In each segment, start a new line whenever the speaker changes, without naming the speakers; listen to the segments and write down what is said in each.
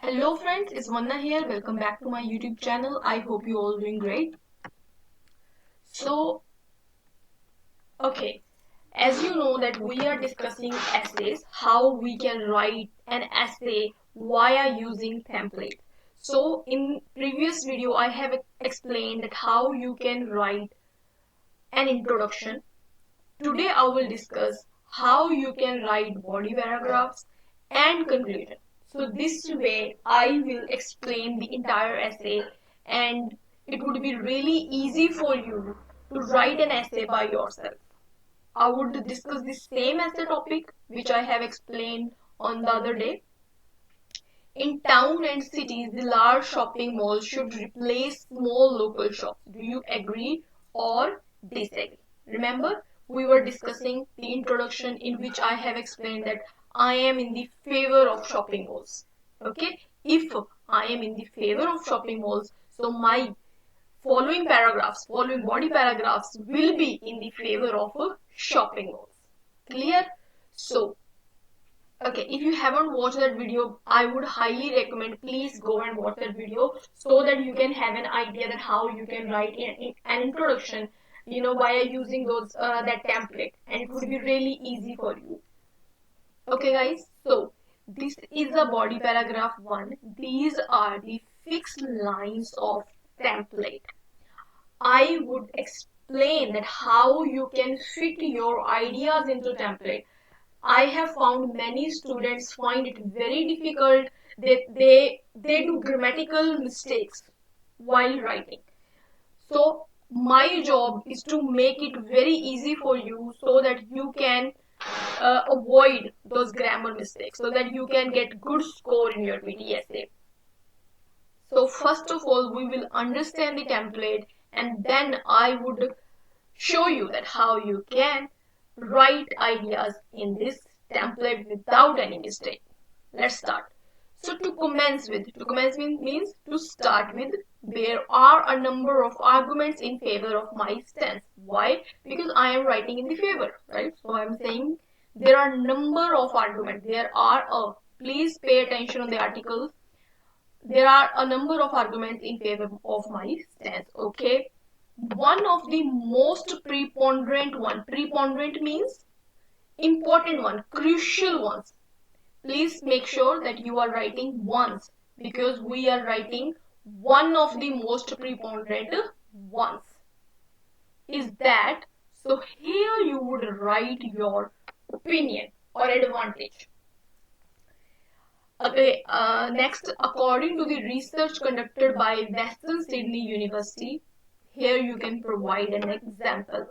Hello friends, it's Vanna here. Welcome back to my YouTube channel. I hope you all doing great. So, okay, as you know that we are discussing essays, how we can write an essay via using template. So, in previous video, I have explained that how you can write an introduction. Today, I will discuss how you can write body paragraphs and conclusion. So this way I will explain the entire essay and it would be really easy for you to write an essay by yourself. I would discuss the same essay topic which I have explained on the other day. In town and cities, the large shopping malls should replace small local shops. Do you agree or disagree? Remember, we were discussing the introduction in which I have explained that I am in the favor of shopping malls. Okay, if I am in the favor of shopping malls, so my following paragraphs, following body paragraphs will be in the favor of shopping malls. Clear? So, okay, if you haven't watched that video, I would highly recommend please go and watch that video so that you can have an idea that how you can write an introduction, via using those that template, and it would be really easy for you. Okay, guys. So this is the body paragraph one. These are the fixed lines of template. I would explain that how you can fit your ideas into template. I have found many students find it very difficult that they do grammatical mistakes while writing. So my job is to make it very easy for you so that you can avoid those grammar mistakes so that you can get good score in your VT essay. So first of all, we will understand the template and then I would show you that how you can write ideas in this template without any mistake. Let's start. So to commence with means to start with, there are a number of arguments in favor of my stance. Why? Because I am writing in the favor, right? So I am saying there are number of arguments. Please pay attention on the articles. There are a number of arguments in favor of my stance. Okay. One of the most preponderant means important one, crucial ones. Please make sure that you are writing once because we are writing one of the most preponderant ones. Is that so? Here you would write your opinion or advantage. Okay, next, according to the research conducted by Western Sydney University, here you can provide an example.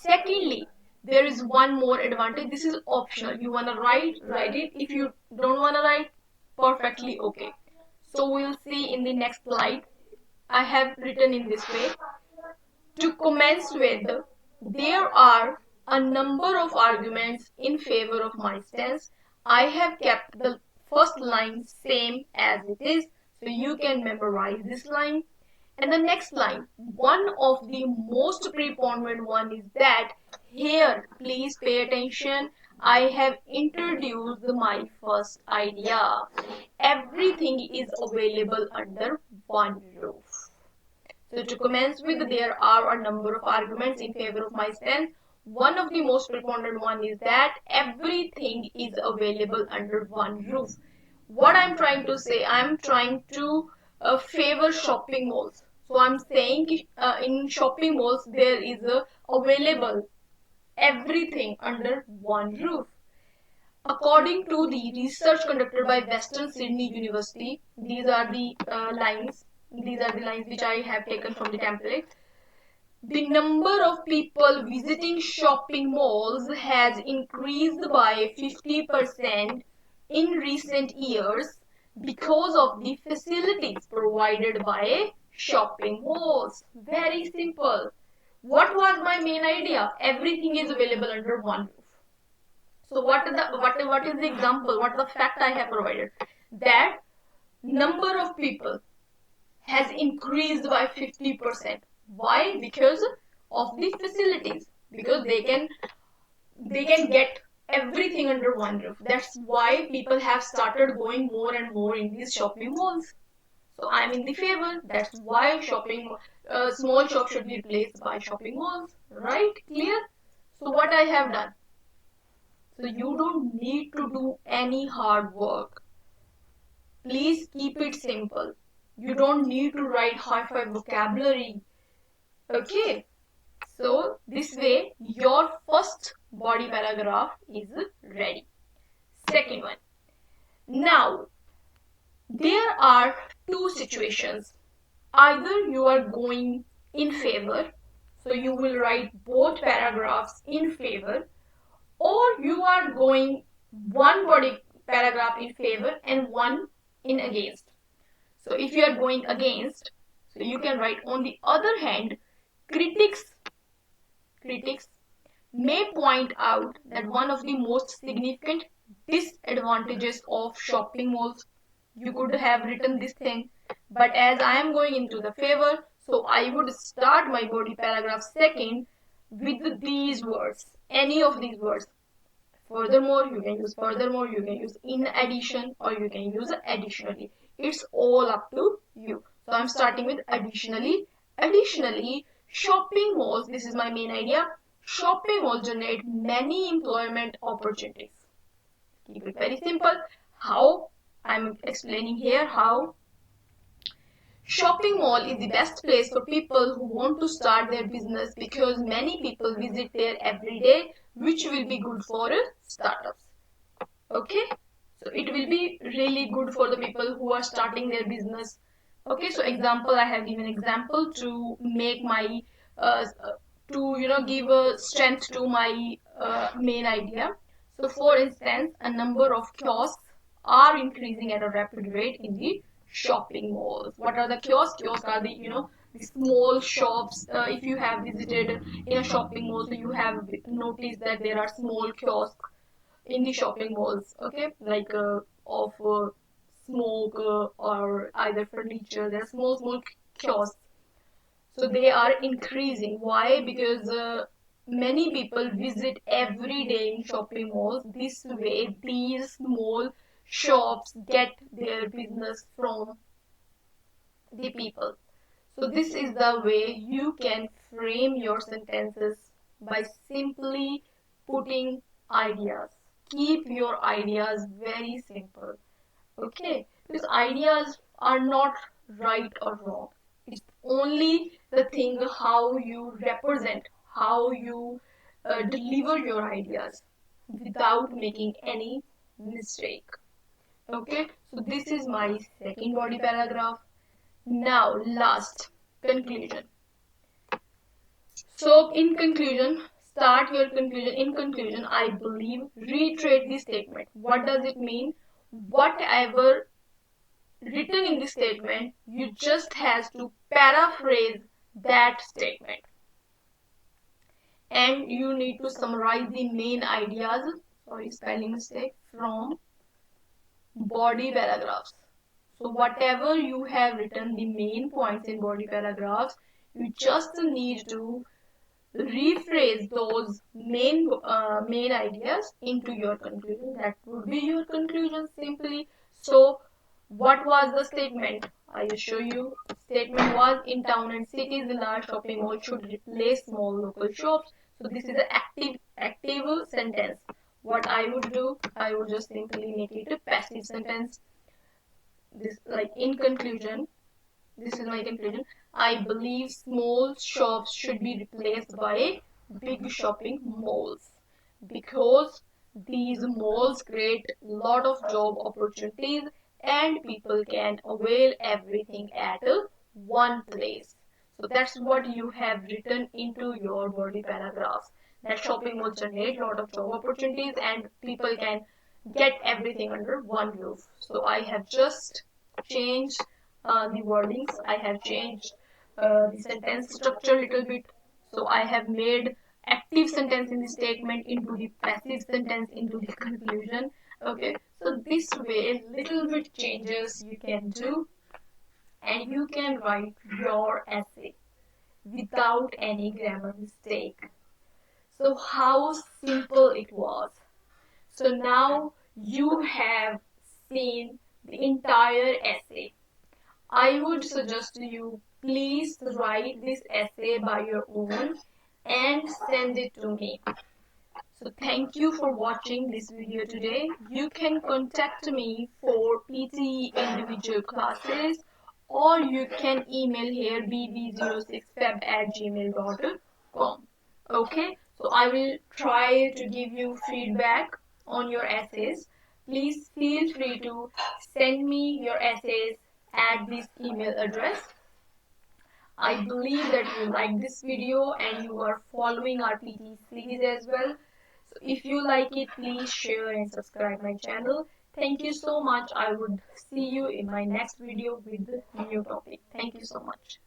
Secondly, there is one more advantage. This is optional. You want to write it. If you don't want to write, perfectly okay. So we'll see in the next slide. I have written in this way. To commence with, there are a number of arguments in favor of my stance. I have kept the first line same as it is, so you can memorize this line. And the next line, one of the most preponderant one is that here, please pay attention. I have introduced my first idea. Everything is available under one roof. So to commence with, there are a number of arguments in favor of my stance. One of the most preponderant one is that everything is available under one roof. What I'm trying to say, I'm trying to favor shopping malls. So I'm saying in shopping malls there is available everything under one roof. According to the research conducted by Western Sydney University, these are the lines. These are the lines which I have taken from the template. The number of people visiting shopping malls has increased by 50% in recent years because of the facilities provided by shopping malls. Very simple. What was my main idea? Everything is available under one roof. So what is the example? What is the fact I have provided? That number of people has increased by 50%. Why? Because of the facilities. Because they can get everything under one roof. That's why people have started going more and more in these shopping malls. So I'm in the favor. That's why small shops should be replaced by shopping malls. Right? Clear? So what I have done? So you don't need to do any hard work. Please keep it simple. You don't need to write high-fi vocabulary. Okay? So this way your first body paragraph is ready. Second one. Now, there are two situations. Either you are going in favor, so you will write both paragraphs in favor, or you are going one body paragraph in favor and one in against. So if you are going against, so you can write, on the other hand, critics may point out that one of the most significant disadvantages of shopping malls, you could have written this thing, but as I am going into the favor, so I would start my body paragraph second with these words, any of these words. Furthermore, you can use furthermore, you can use in addition, or you can use additionally. It's all up to you. So I'm starting with additionally. Additionally, shopping malls, this is my main idea, shopping malls generate many employment opportunities. Keep it very simple. How? I'm explaining here how. Shopping mall is the best place for people who want to start their business because many people visit there every day, which will be good for startups. Okay, so it will be really good for the people who are starting their business. Okay, so example, I have given example to make my give a strength to my main idea. So for instance, a number of kiosks are increasing at a rapid rate in the shopping malls. What are the kiosks? Kiosks are the small shops. If you have visited in a shopping mall, so you have noticed that there are small kiosks in the shopping malls. Okay, like of smoke or either furniture. There are small kiosks. So they are increasing. Why? Because many people visit every day in shopping malls. This way, these small shops get their business from the people. So this is the way you can frame your sentences by simply putting ideas. Keep your ideas very simple. Okay? Because ideas are not right or wrong. It's only the thing how you represent, how you deliver your ideas without making any mistake. Okay? So this is my second body paragraph. Now, last conclusion. So, in conclusion, start your conclusion. In conclusion, I believe, reiterate this statement. What does it mean? Whatever written in this statement, you just has to paraphrase that statement. And you need to summarize the main ideas, sorry, spelling mistake, from body paragraphs. So whatever you have written, the main points in body paragraphs, you just need to rephrase those main ideas into your conclusion. That would be your conclusion simply. So what was the statement? I will show you. Statement was, in town and cities, the large shopping mall should replace small local shops. So this is an active sentence. What I would do, I would just simply make it a passive sentence. This, like, in conclusion, this is my conclusion. I believe small shops should be replaced by big shopping malls because these malls create a lot of job opportunities and people can avail everything at one place. So that's what you have written into your body paragraphs. That shopping malls generate a lot of job opportunities and people can get everything under one roof. So I have just changed the wordings. I have changed the sentence structure a little bit. So I have made active sentence in the statement into the passive sentence into the conclusion. Okay, so this way little bit changes you can do and you can write your essay without any grammar mistake. So how simple it was. So now you have seen the entire essay. I would suggest you please write this essay by your own and send it to me. So thank you for watching this video today. You can contact me for PTE individual classes, or you can email here bb06feb@gmail.com. Okay, so I will try to give you feedback on your essays. Please feel free to send me your essays at this email address. I believe that you like this video and you are following our PT series as well. So if you like it, please share and subscribe my channel. Thank you so much. I would see you in my next video with a new topic. Thank you so much.